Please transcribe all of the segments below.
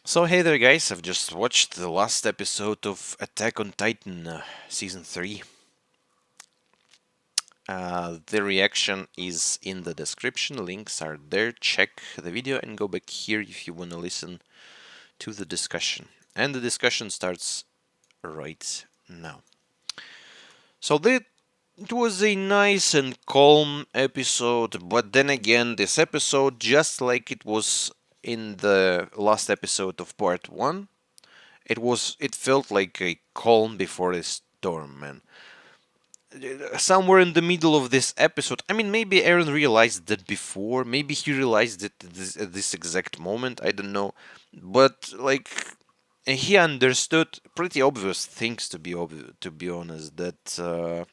So hey there guys, I've just watched the last episode of Attack on Titan Season 3. The reaction is in the description, links are there, check the video and go back here if you want to listen to the discussion. And the discussion starts right now. So it was a nice and calm episode, but then again, this episode, just like it was in the last episode of part 1, it felt like a calm before a storm, man. Somewhere in the middle of this episode, I mean, maybe Aaron realized that before, maybe he realized it at this exact moment, I don't know, but like he understood pretty obvious things, to be honest, that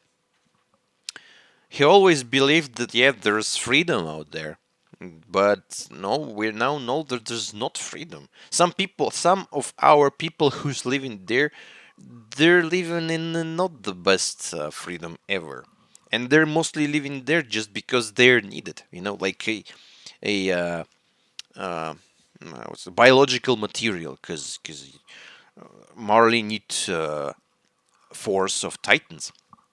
he always believed that yeah, there's freedom out there. But no, we now know that there's not freedom. Some of our people who's living there, they're living in not the best freedom ever, and they're mostly living there just because they're needed. You know, like a uh, what's the biological material, because Marley needs force of Titans.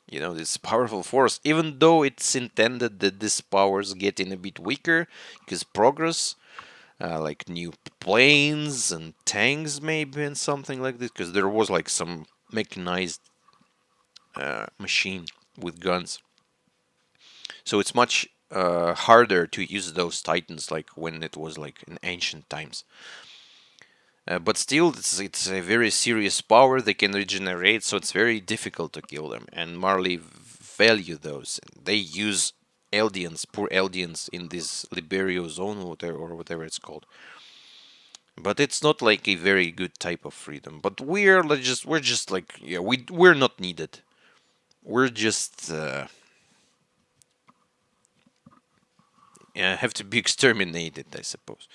You know, this powerful force, even though it's intended that these powers getting a bit weaker because progress, like new planes and tanks maybe and something like this, because there was like some mechanized machine with guns, so it's much harder to use those titans like when it was like in ancient times. But still, it's a very serious power. They can regenerate, so it's very difficult to kill them. And Marley value those. They use Eldians, poor Eldians, in this Liberio zone or whatever it's called. But it's not like a very good type of freedom. But we're just like yeah, we're not needed. We're just yeah, have to be exterminated, I suppose.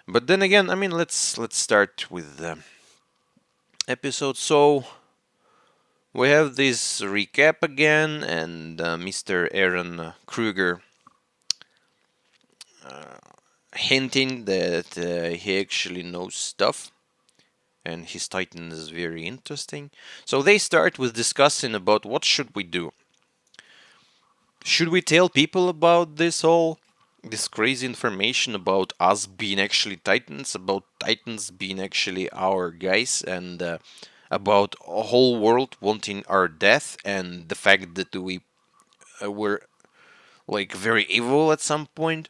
But then again, I mean, let's start with the episode. So we have this recap again, and Mr. Aaron Kruger hinting that he actually knows stuff, and his Titan is very interesting. So they start with discussing about what should we do. Should we tell people about this crazy information about us being actually Titans, about Titans being actually our guys, and about a whole world wanting our death, and the fact that we were like very evil at some point?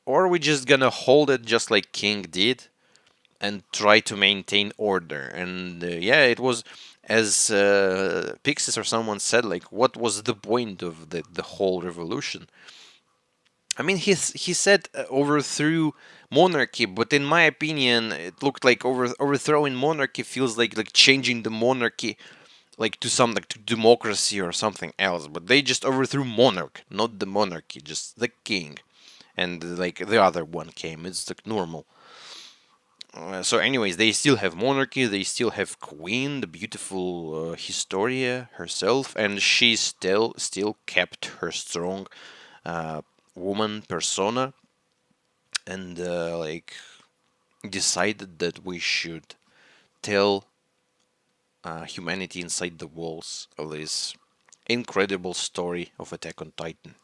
Or are we just gonna hold it just like King did and try to maintain order? And yeah, it was as Pixis or someone said, like, what was the point of the whole revolution? I mean, he said overthrew monarchy, but in my opinion, it looked like overthrowing monarchy feels like changing the monarchy like to some like to democracy or something else. But they just overthrew monarch, not the monarchy, just the king, and like the other one came. It's like normal. So, anyways, they still have monarchy. They still have queen, the beautiful Historia herself, and she still kept her strong uh, woman persona, and like decided that we should tell humanity inside the walls of this incredible story of Attack on Titan.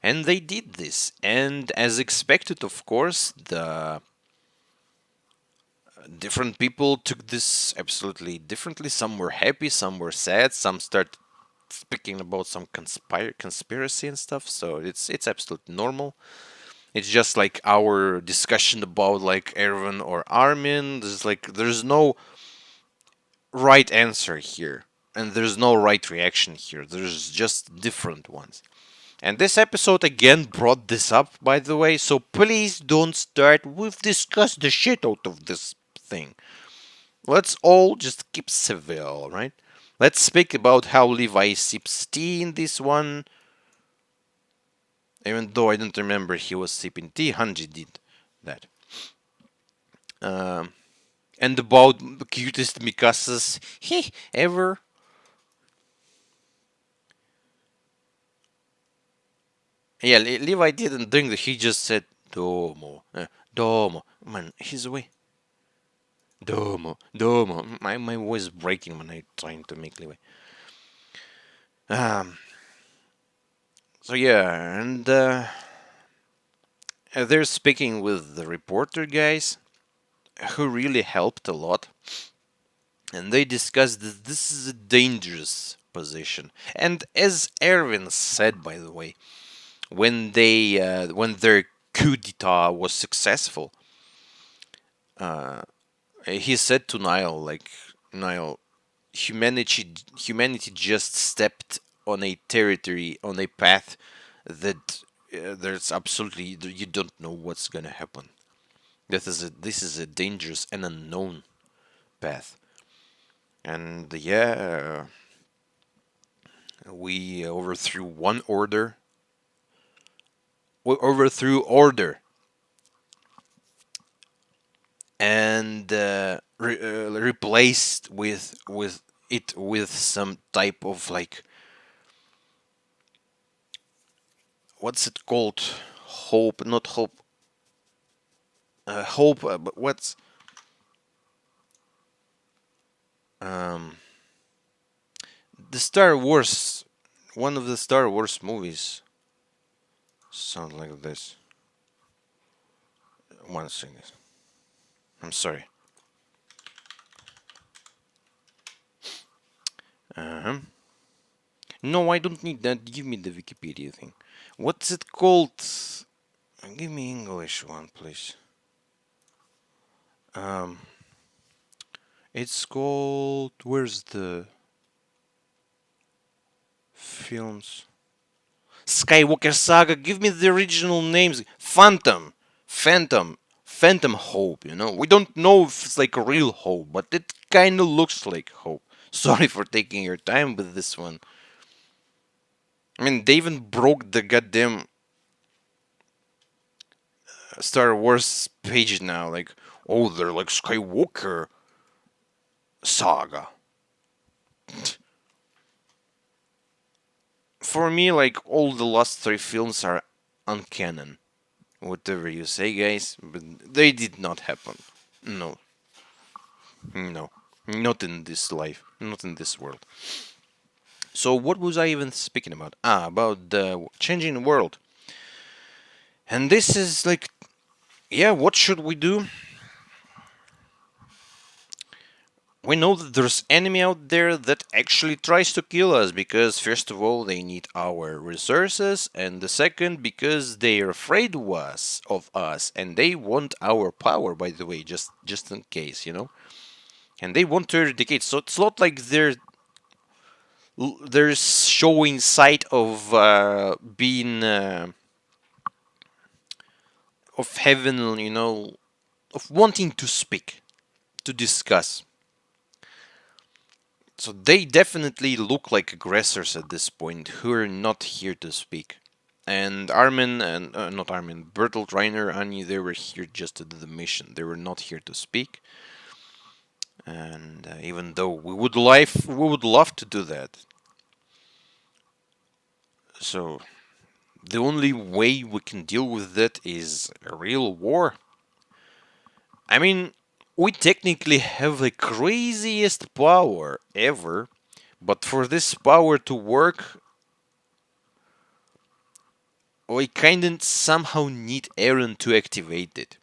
And they did this, and as expected, of course, the different people took this absolutely differently. Some were happy, some were sad, some started speaking about some conspiracy and stuff. So it's absolutely normal. It's just like our discussion about like Erwin or Armin. There's no right answer here, and there's no right reaction here. There's just different ones. And this episode again brought this up, by the way, so please don't start. We've discussed the shit out of this thing. Let's all just keep civil, right? Let's speak about how Levi sips tea in this one. Even though I don't remember he was sipping tea, Hanji did that. Um, and about the cutest Mikasa's ever. Yeah, Levi didn't drink that. He just said domo, domo. Man, he's away. Domo, domo. My voice is breaking when I'm trying to make leeway. Um, so yeah, and they're speaking with the reporter guys, who really helped a lot, and they discussed that this is a dangerous position. And as Erwin said, by the way, when their coup d'état was successful, he said to Niall, like, Niall, humanity just stepped on a territory, on a path that there's absolutely, you don't know what's gonna happen. This is a dangerous and unknown path. And yeah, we overthrew one order. We overthrew order, and replaced with it with some type of, like, what's it called? Hope, not hope. Hope, but what's um the Star Wars? One of the Star Wars movies sound like this. One second. I'm sorry. Uh-huh. No, I don't need that. Give me the Wikipedia thing. What's it called? Give me English one, please. Um, it's called. Where's the films? Skywalker Saga. Give me the original names. Phantom Hope. We don't know if it's like a real hope, but it kind of looks like hope. Sorry for taking your time with this one. I mean, they even broke the goddamn Star Wars page now. Like, oh, they're like Skywalker Saga. For me, like, all the last three films are uncanon. Whatever you say, guys, but they did not happen. No, no, not in this life, not in this world. So, what was I even speaking about? About the changing world. And this is like, yeah, what should we do? We know that there's enemy out there that actually tries to kill us because, first of all, they need our resources, and the second, because they are afraid of us, and they want our power, by the way, just in case, and they want to eradicate. So it's not like they're showing sight of being of having, of wanting to speak, to discuss. So they definitely look like aggressors at this point, who are not here to speak. And Armin and not Armin, Bertolt, Reiner, Annie, they were here just to do the mission. They were not here to speak. And even though we would love to do that. So the only way we can deal with that is a real war. I mean, we technically have the craziest power ever, but for this power to work, we kinda somehow need Aaron to activate it.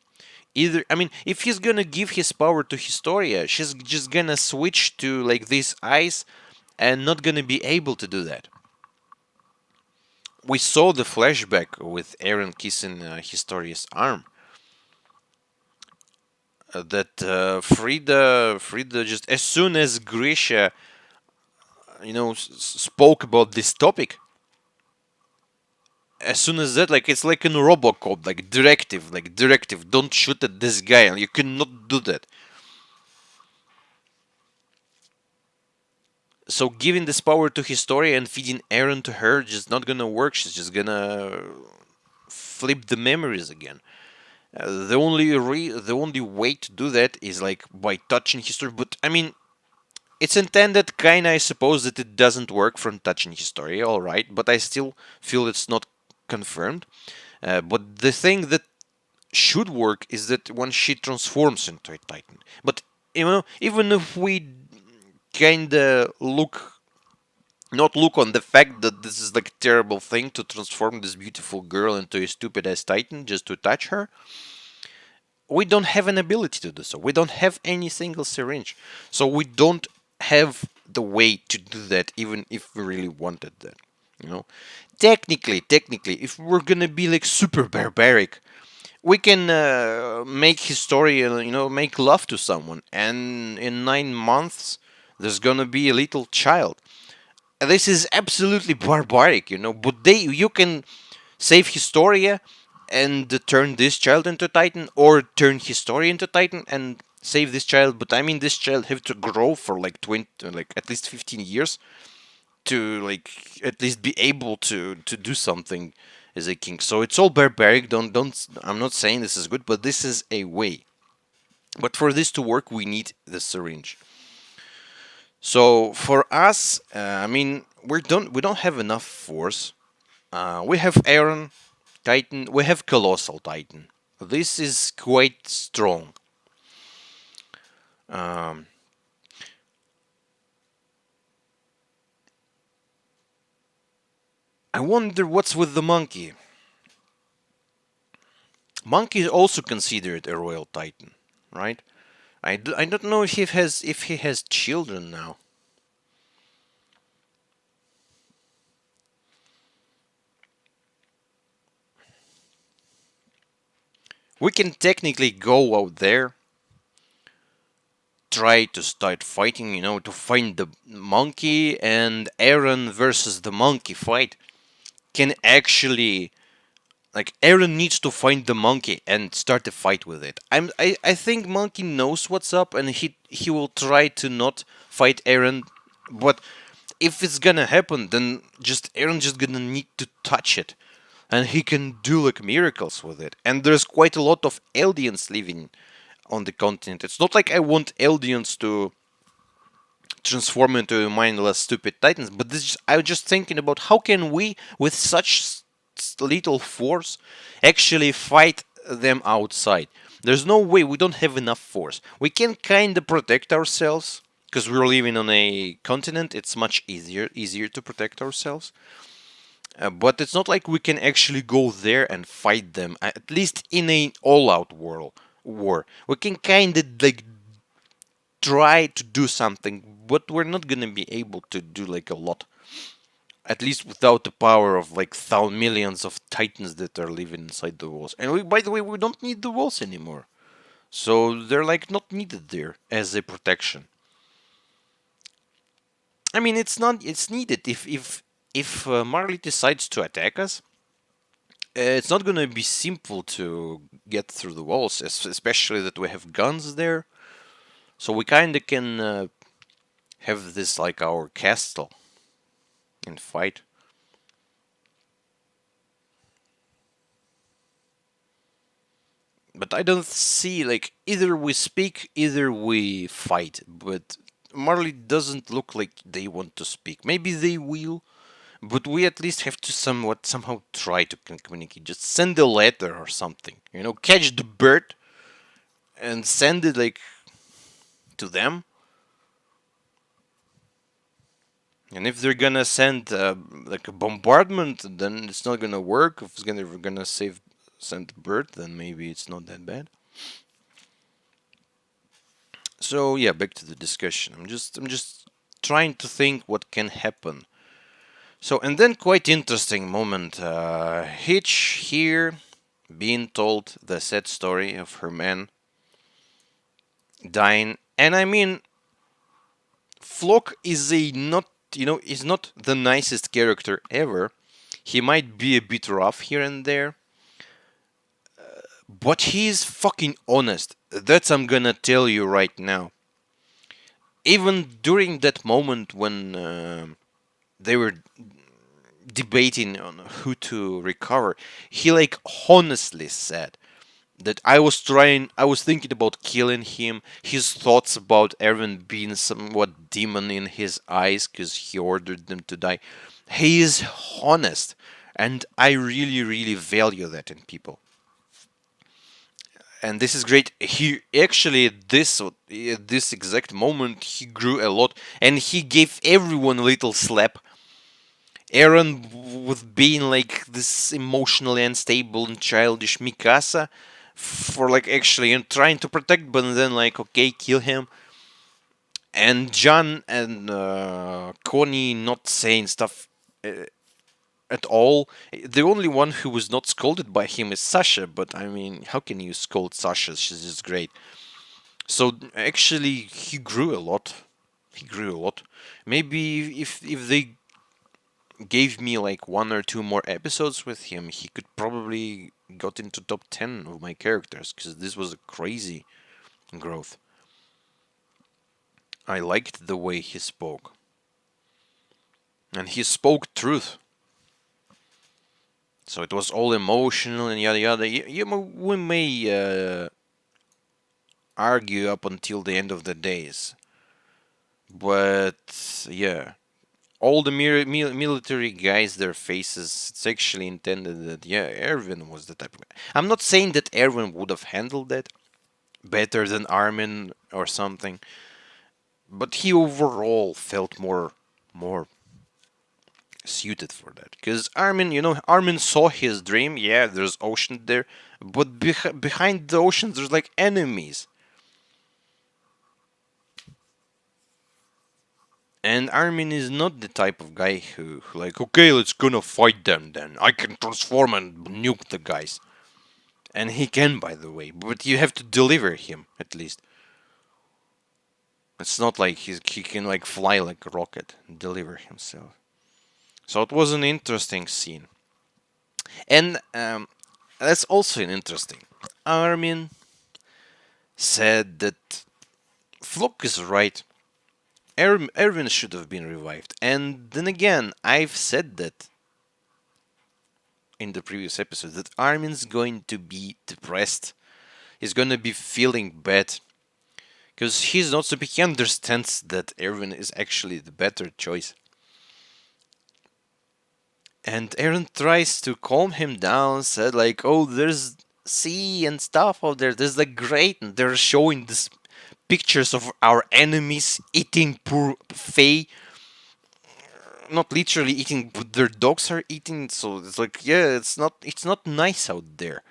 Either, I mean, if he's gonna give his power to Historia, she's just gonna switch to like these eyes and not gonna be able to do that. We saw the flashback with Aaron kissing Historia's arm. That Frida just as soon as Grisha, spoke about this topic, as soon as that, like, it's like in Robocop, like directive, don't shoot at this guy, and you cannot do that. So giving this power to Historia and feeding Aaron to her just not gonna work. She's just gonna flip the memories again. The only way to do that is like by touching Historia. But I mean, it's intended kinda. I suppose that it doesn't work from touching Historia. All right, but I still feel it's not confirmed. But the thing that should work is that when she transforms into a Titan. But even if we kinda not look on the fact that this is like a terrible thing to transform this beautiful girl into a stupid ass titan just to touch her, we don't have an ability to do so. We don't have any single syringe. So we don't have the way to do that even if we really wanted that. You know? Technically, if we're gonna be like super barbaric, we can make history, make love to someone, and in 9 months, there's gonna be a little child. This is absolutely barbaric, but you can save Historia and turn this child into Titan, or turn Historia into Titan and save this child. But I mean, this child have to grow for like 20, like at least 15 years to like at least be able to do something as a king. So it's all barbaric. Don't. I'm not saying this is good, but this is a way. But for this to work, we need the syringe. So for us, I mean, we don't have enough force. We have Aaron Titan. We have Colossal Titan. This is quite strong. Um, I wonder what's with the monkey. Monkey is also considered a royal Titan, right? I don't know if he has children now. We can technically go out there, try to start fighting, to find the monkey, and Aaron versus the monkey fight can actually, like, Aaron needs to find the monkey and start a fight with it. I think monkey knows what's up, and he will try to not fight Aaron, but if it's gonna happen, then just Aaron just gonna need to touch it, and he can do like miracles with it. And there's quite a lot of Eldians living on the continent. It's not like I want Eldians to transform into mindless, stupid titans, but I was just thinking about how can we, with such little force, actually fight them outside. There's no way. We don't have enough force. We can kind of protect ourselves because we're living on a continent. It's much easier to protect ourselves. But it's not like we can actually go there and fight them. At least in an all-out war, we can kind of like try to do something, but we're not gonna be able to do like a lot. At least without the power of like millions of titans that are living inside the walls. And by the way, we don't need the walls anymore, so they're like not needed there as a protection. I mean, it's not. It's needed if Marley decides to attack us. It's not gonna be simple to get through the walls, especially that we have guns there. So we kinda can have this like our castle and fight. But I don't see like either we speak, either we fight. But Marley doesn't look like they want to speak. Maybe they will, but we at least have to somehow try to communicate. Just send a letter or something. Catch the bird and send it like to them. And if they're gonna send like a bombardment, then it's not gonna work. If we're gonna send bird, then maybe it's not that bad. So yeah, back to the discussion. I'm just trying to think what can happen. So and then quite interesting moment. Hitch here being told the sad story of her man dying, and I mean, Flock is a not is not the nicest character ever. He might be a bit rough here and there, but he's fucking honest. That's I'm gonna tell you right now. Even during that moment when they were debating on who to recover, he like honestly said that I was thinking about killing him. His thoughts about Erwin being somewhat demon in his eyes because he ordered them to die. He is honest, and I really, really value that in people. And this is great. He actually this exact moment he grew a lot, and he gave everyone a little slap. Aaron with being like this emotionally unstable and childish Mikasa for like actually and trying to protect, but then like okay, kill him. And John and Connie not saying stuff uh, at all. The only one who was not scolded by him is Sasha, but I mean, how can you scold Sasha? She's just great. So actually, he grew a lot. He grew a lot. Maybe if they gave me like one or two more episodes with him, he could probably got into top 10 of my characters because this was a crazy growth. I liked the way he spoke, and he spoke truth. So it was all emotional and yada yada. We may argue up until the end of the days, but yeah, all the military guys, their faces, it's actually intended that, yeah, Erwin was the type of guy. I'm not saying that Erwin would have handled that better than Armin or something, but he overall felt more suited for that. Because Armin, Armin saw his dream. Yeah, there's ocean there, but behind the ocean, there's like enemies. And Armin is not the type of guy who like, okay, let's gonna fight them then. I can transform and nuke the guys. And he can, by the way, but you have to deliver him, at least. It's not like he can like fly like a rocket and deliver himself. So it was an interesting scene. And that's also an interesting. Armin said that Flock is right. Erwin should have been revived. And then again, I've said that in the previous episode that Armin's going to be depressed. He's going to be feeling bad because he's not so he understands that Erwin is actually the better choice. And Aaron tries to calm him down, said like, "Oh, there's sea and stuff out there. There's like great." And they're showing this pictures of our enemies eating poor Faye. Not literally eating, but their dogs are eating. So it's like, yeah, it's not nice out there.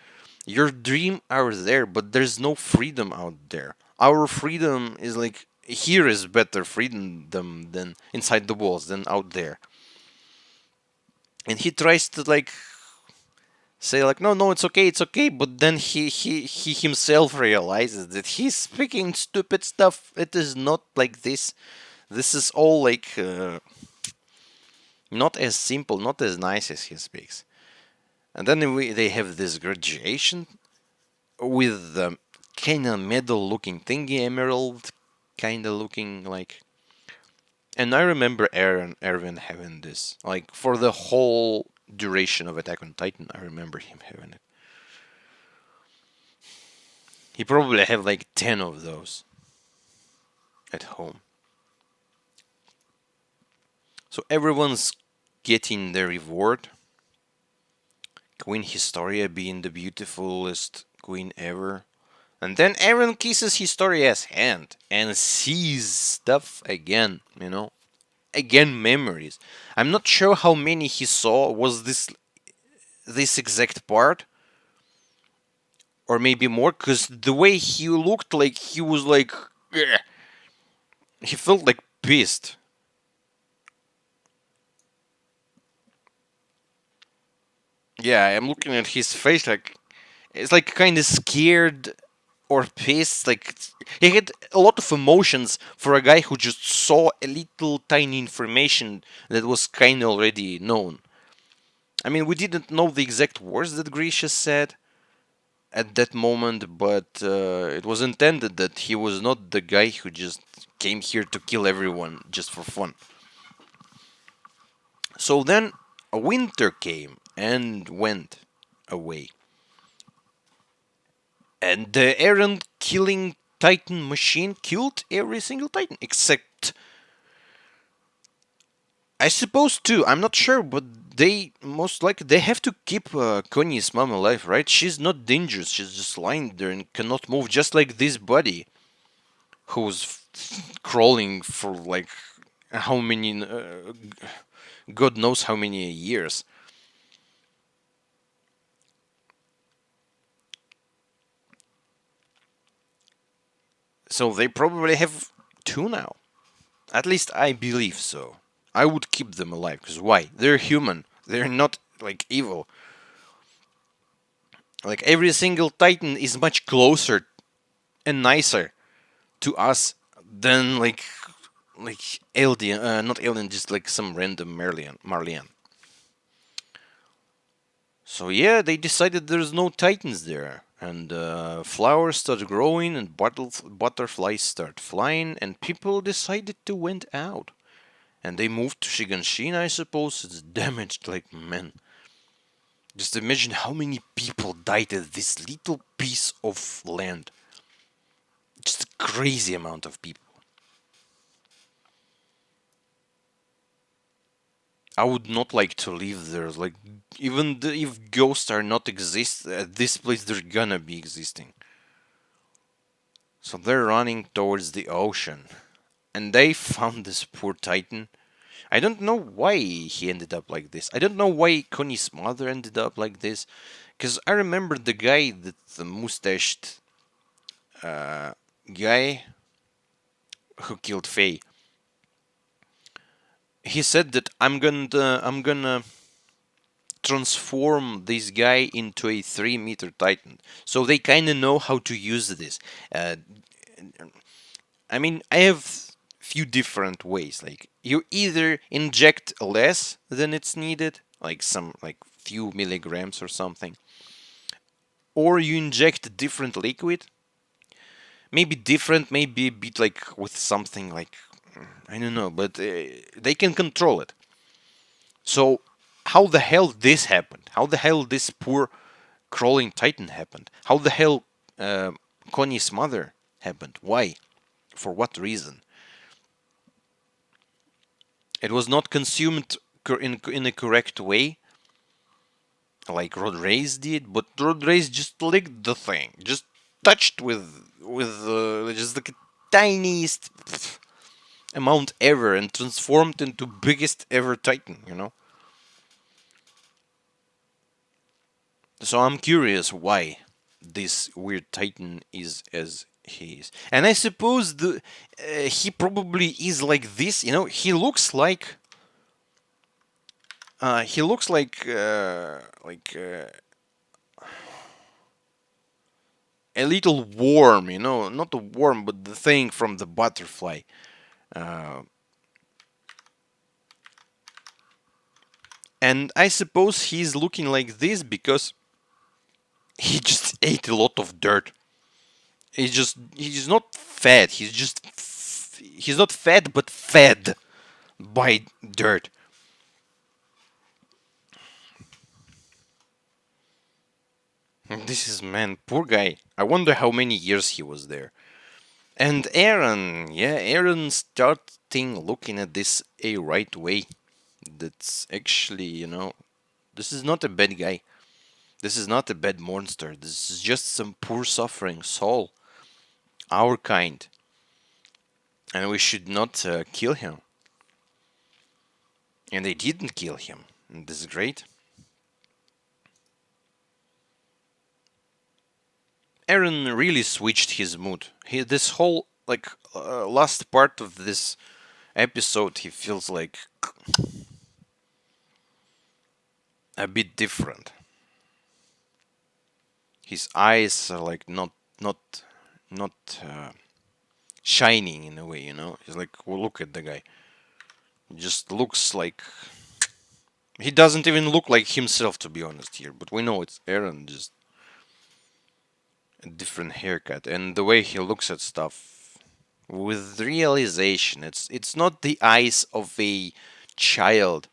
Your dream are there, but there's no freedom out there. Our freedom is like here is better freedom than inside the walls than out there. And he tries to like say like no no it's okay, but then he himself realizes that he's speaking stupid stuff. It is not like this. This is all like not as simple, not as nice as he speaks. And then they have this graduation with the kind of medal looking thingy, emerald kind of looking like. And I remember Erwin having this like for the whole duration of Attack on Titan. I remember him having it. He probably have like 10 of those at home. So everyone's getting their reward. Queen Historia being the beautifulest queen ever. And then Aaron kisses Historia's hand and sees stuff again, Again, memories. I'm not sure how many he saw. Was this exact part? Or maybe more? Because the way he looked like he was like. "Ugh." He felt like pissed. Yeah, I'm looking at his face like. It's like kind of scared or pissed. Like he had a lot of emotions for a guy who just saw a little tiny information that was kind of already known. I mean, we didn't know the exact words that Grisha said at that moment, but it was intended that he was not the guy who just came here to kill everyone just for fun. So then a winter came and went away. And the Aaron killing Titan machine killed every single Titan except I suppose too. I'm not sure, but they most likely they have to keep Konyi's mom alive, right? She's not dangerous. She's just lying there and cannot move, just like this body who's crawling for like how many, God knows how many years. So they probably have two now. At least I believe so. I would keep them alive because why? They're human. They're not like evil. Like every single Titan is much closer and nicer to us than like alien, not alien, just like some random Marlian. So yeah, they decided there's no titans there, and flowers start growing, and butterflies start flying, and people decided to went out, and they moved to Shiganshina. I suppose it's damaged like man. Just imagine how many people died at this little piece of land. Just a crazy amount of people. I would not like to live there. Like, even if ghosts are not exist at this place, they're gonna be existing. So they're running towards the ocean, and they found this poor Titan. I don't know why he ended up like this. I don't know why Connie's mother ended up like this, because I remember the guy, that the mustached uh, guy who killed Faye. He said that I'm gonna transform this guy into a 3 meter titan. So they kind of know how to use this. Uh, I mean, I have few different ways. Like you either inject less than it's needed, like some like few milligrams or something, or you inject a different liquid. Maybe different, maybe a bit like with something like I don't know, but they can control it. So how the hell this happened? How the hell this poor crawling titan happened? How the hell uh, Connie's mother happened? Why? For what reason? It was not consumed in a correct way, like Rod Race did, but Rod Race just licked the thing, just touched with just like a tiniest amount ever, and transformed into biggest ever Titan. So I'm curious why this weird Titan is as he is, and I suppose he probably is like this. He looks like a little worm. Not a worm, but the thing from the butterfly. Uh, and I suppose he's looking like this because he just ate a lot of dirt. He's not fat. He's not fat, but fed by dirt. This is man, poor guy. I wonder how many years he was there. And Aaron, yeah, Aaron starting looking at this a right way. That's actually, this is not a bad guy. This is not a bad monster. This is just some poor suffering soul, our kind, and we should not kill him. And they didn't kill him. And this is great. Aaron really switched his mood. This whole last part of this episode, he feels like a bit different. His eyes are like not shining in a way. He's like, well, look at the guy. He just looks like he doesn't even look like himself, to be honest here. But we know it's Aaron, just a different haircut, and the way he looks at stuff with realization. It's not the eyes of a child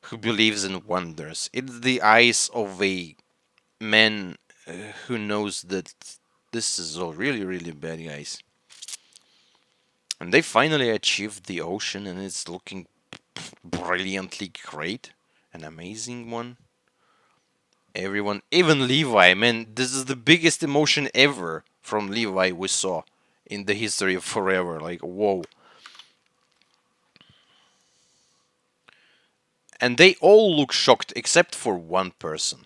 who believes in wonders. It's the eyes of a man who knows that this is all really, really bad, guys. And they finally achieved the ocean, and it's looking brilliantly great, an amazing one. Everyone, even Levi, man, this is the biggest emotion ever from Levi we saw in the history of forever. Like, whoa. And they all look shocked except for one person.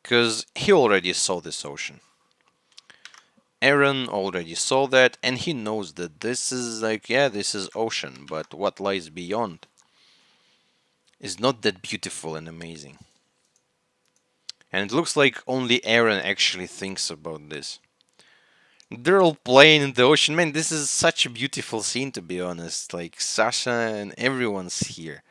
Because he already saw this ocean. Aaron already saw that, and he knows that this is like, yeah, this is ocean, but what lies beyond is not that beautiful and amazing. And it looks like only Aaron actually thinks about this. They're all playing in the ocean. Man, this is such a beautiful scene, to be honest. Like, Sasha and everyone's here.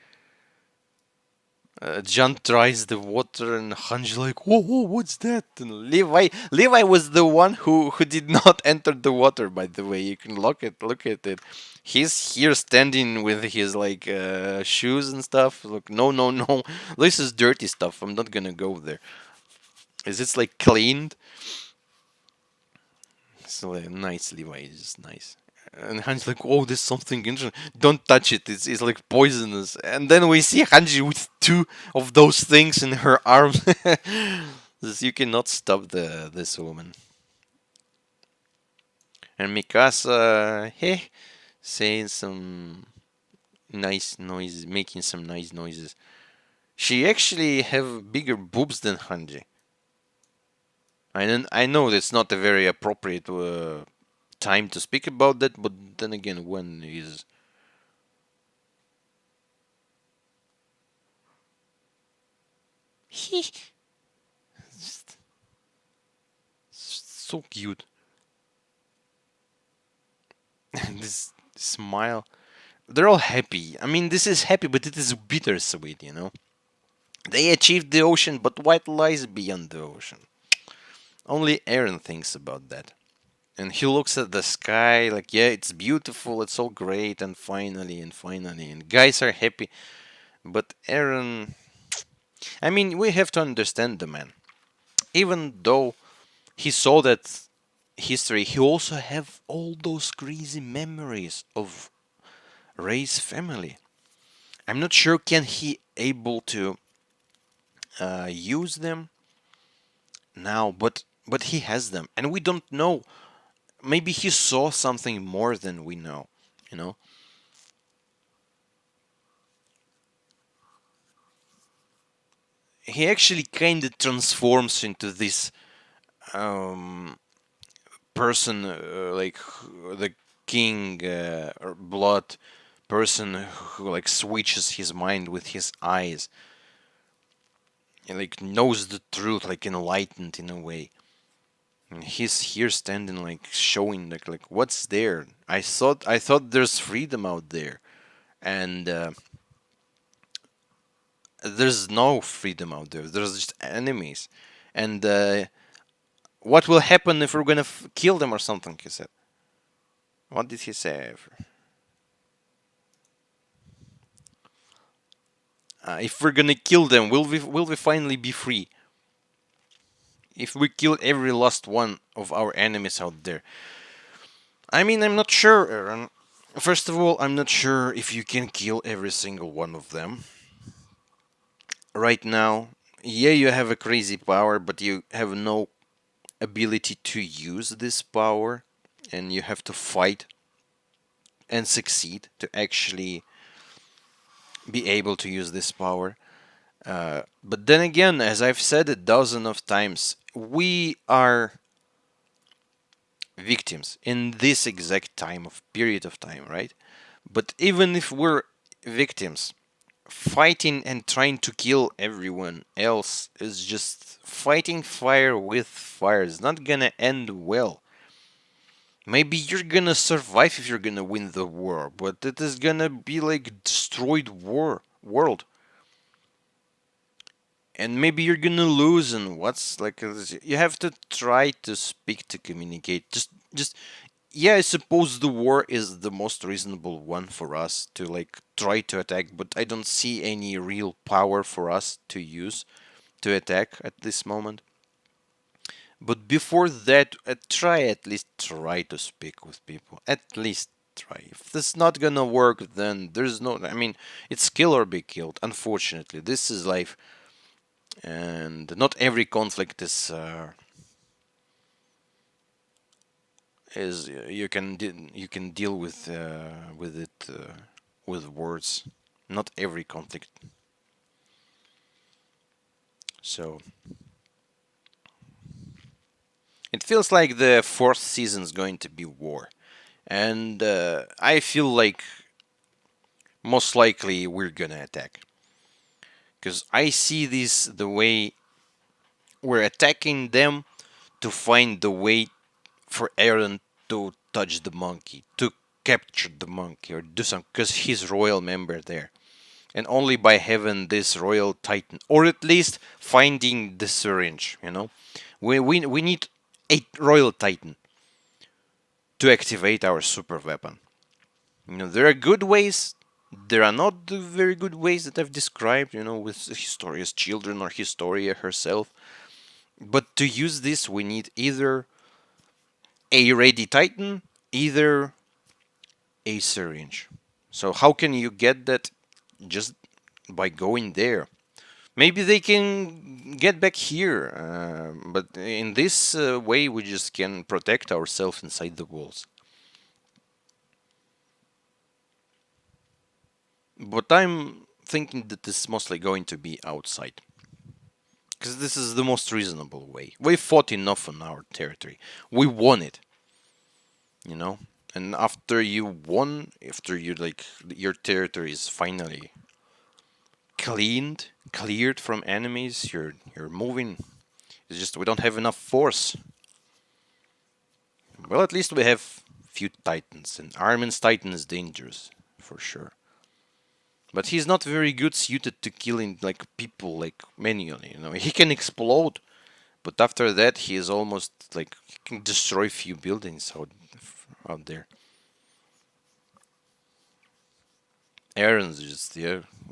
John tries the water and Hanji like, whoa, whoa, what's that? And Levi was the one who did not enter the water, by the way. You can look at it. He's here standing with his like shoes and stuff. Look, no, no, no. This is dirty stuff. I'm not gonna go there. Is this like cleaned? So nice, Levi is just nice. And Hanji's like, oh, there's something interesting. Don't touch it. It's like poisonous. And then we see Hanji with two of those things in her arms. You cannot stop this woman. And Mikasa, hey, saying some nice noises, making some nice noises. She actually have bigger boobs than Hanji. I know that's not a very appropriate time to speak about that, but then again, when is he so cute? This smile. They're all happy. I mean, this is happy, but it is bittersweet, you know? They achieved the ocean, but what lies beyond the ocean? Only Aaron thinks about that. And he looks at the sky like, yeah, it's beautiful, it's all great, and finally, and guys are happy. But Aaron, I mean, we have to understand the man. Even though he saw that history, he also have all those crazy memories of Ray's family. I'm not sure can he able to use them now, but he has them, and we don't know. Maybe he saw something more than we know. You know, he actually kind of transforms into this um, person, like the king or blood person who like switches his mind with his eyes and like knows the truth, like enlightened in a way. And he's here standing like showing like what's there. I thought there's freedom out there, and there's no freedom out there. There's just enemies, and what will happen if we're gonna kill them or something? He said. What did he say? If we're gonna kill them, will we finally be free? If we kill every last one of our enemies out there, I mean, I'm not sure, Aaron. First of all, I'm not sure if you can kill every single one of them. Right now, yeah, you have a crazy power, but you have no ability to use this power, and you have to fight and succeed to actually be able to use this power. But then again, as I've said a dozen of times, we are victims in this exact time of period of time, right? But even if we're victims, fighting and trying to kill everyone else is just fighting fire with fire. It's not gonna end well. Maybe you're gonna survive if you're gonna win the war, but it is gonna be like destroyed war world. And maybe you're gonna lose, and what's like you have to try to speak to communicate. Just yeah, I suppose the war is the most reasonable one for us to like try to attack, but I don't see any real power for us to use to attack at this moment. But before that, try at least try to speak with people. At least try. If this is not gonna work, then there's no. I mean, it's kill or be killed. Unfortunately, this is life, and not every conflict is you can deal with it with words. Not every conflict. So it feels like the fourth season is going to be war, and I feel like most likely we're gonna attack because I see this the way we're attacking them to find the way for Aaron to touch the monkey, to capture the monkey or do something because he's royal member there. And only by having this royal titan, or at least finding the syringe, we need a royal titan to activate our super weapon. There are good ways. There are not the very good ways that I've described, with Historia's children or Historia herself. But to use this, we need either a ready titan, either a syringe. So how can you get that? Just by going there. Maybe they can get back here, but in this way we just can protect ourselves inside the walls. But I'm thinking that this is mostly going to be outside. Because this is the most reasonable way. We fought enough on our territory. We won it. You know? And after you won, after you your territory is finally cleared from enemies, you're moving. It's just we don't have enough force. Well, at least we have few titans, and Armin's titan is dangerous for sure. But he's not very good suited to killing people manually. He can explode, but after that he is almost he can destroy few buildings out there. Aaron's just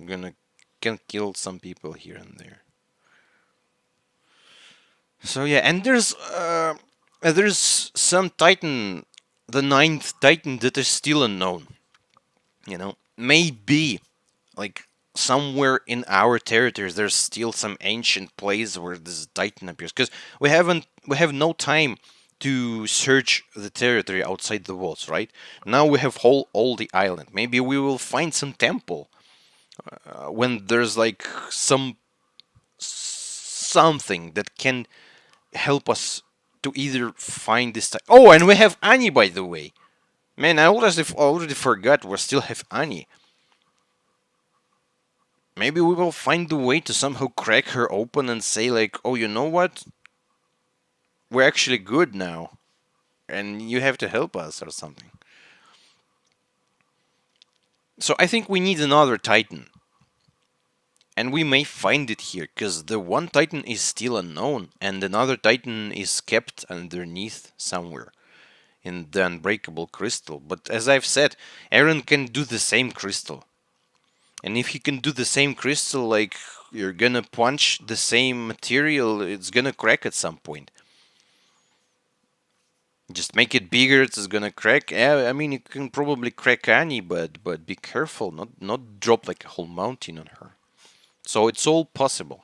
gonna can kill some people here and there. So yeah, and there's some Titan, the ninth Titan that is still unknown. Maybe somewhere in our territories there's still some ancient place where this Titan appears because we have no time to search the territory outside the walls, right? Now we have all the island. Maybe we will find some temple when there's something that can help us to either find this time. Oh, and we have Annie, by the way. Man, I already forgot we still have Annie. Maybe we will find a way to somehow crack her open and say oh, you know what? We're actually good now, and you have to help us or something. So I think we need another Titan. And we may find it here, because the one Titan is still unknown, and another Titan is kept underneath somewhere in the unbreakable crystal. But as I've said, Aaron can do the same crystal. And if he can do the same crystal, you're gonna punch the same material, it's gonna crack at some point. Just make it bigger, it's gonna crack. Yeah, I mean, you can probably crack Annie, but be careful, not drop a whole mountain on her. So it's all possible.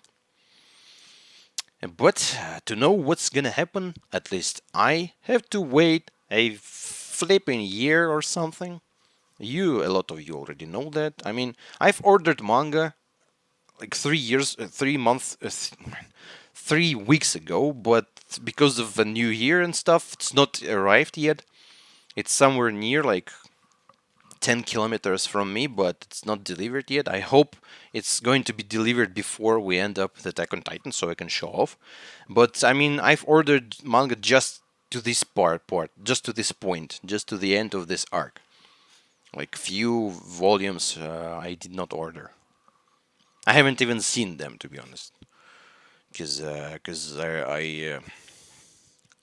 But to know what's gonna happen, at least I have to wait a flipping year or something. A lot of you already know that. I mean, I've ordered manga 3 weeks ago, but because of the new year and stuff, it's not arrived yet. It's somewhere near 10 kilometers from me, but it's not delivered yet. I hope it's going to be delivered before we end up the Attack on Titan, so I can show off. But I mean, I've ordered manga just to this just to this point, just to the end of this arc. Few volumes I did not order. I haven't even seen them, to be honest, because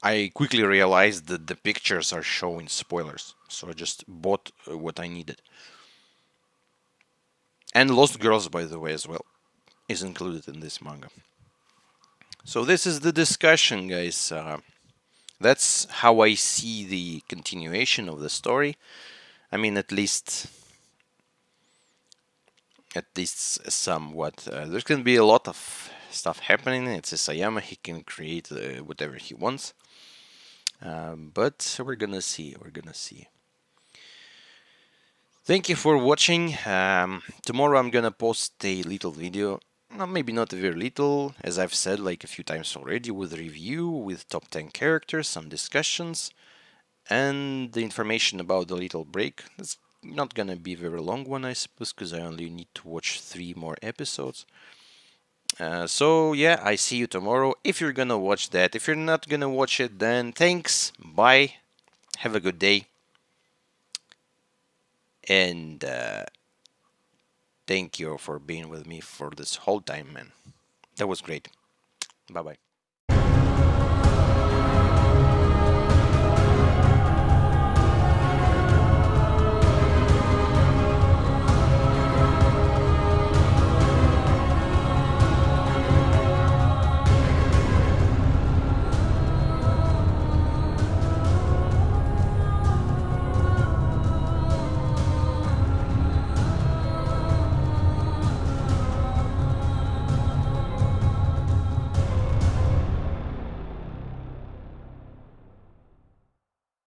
I quickly realized that the pictures are showing spoilers, so I just bought what I needed. And Lost Girls, by the way, as well, is included in this manga. So this is the discussion, guys. That's how I see the continuation of the story. I mean, at least somewhat. There's gonna be a lot of stuff happening. It's Isayama. He can create whatever he wants. But we're gonna see. We're gonna see. Thank you for watching. Tomorrow I'm gonna post a little video. Maybe not very little, as I've said like a few times already, with review, with top 10 characters, some discussions, and the information about the little break. It's not gonna be a very long one, I suppose, because I only need to watch 3 more episodes. So yeah, I see you tomorrow if you're gonna watch that. If you're not gonna watch it, then thanks, bye, have a good day, and thank you for being with me for this whole time, man. That was great. Bye bye.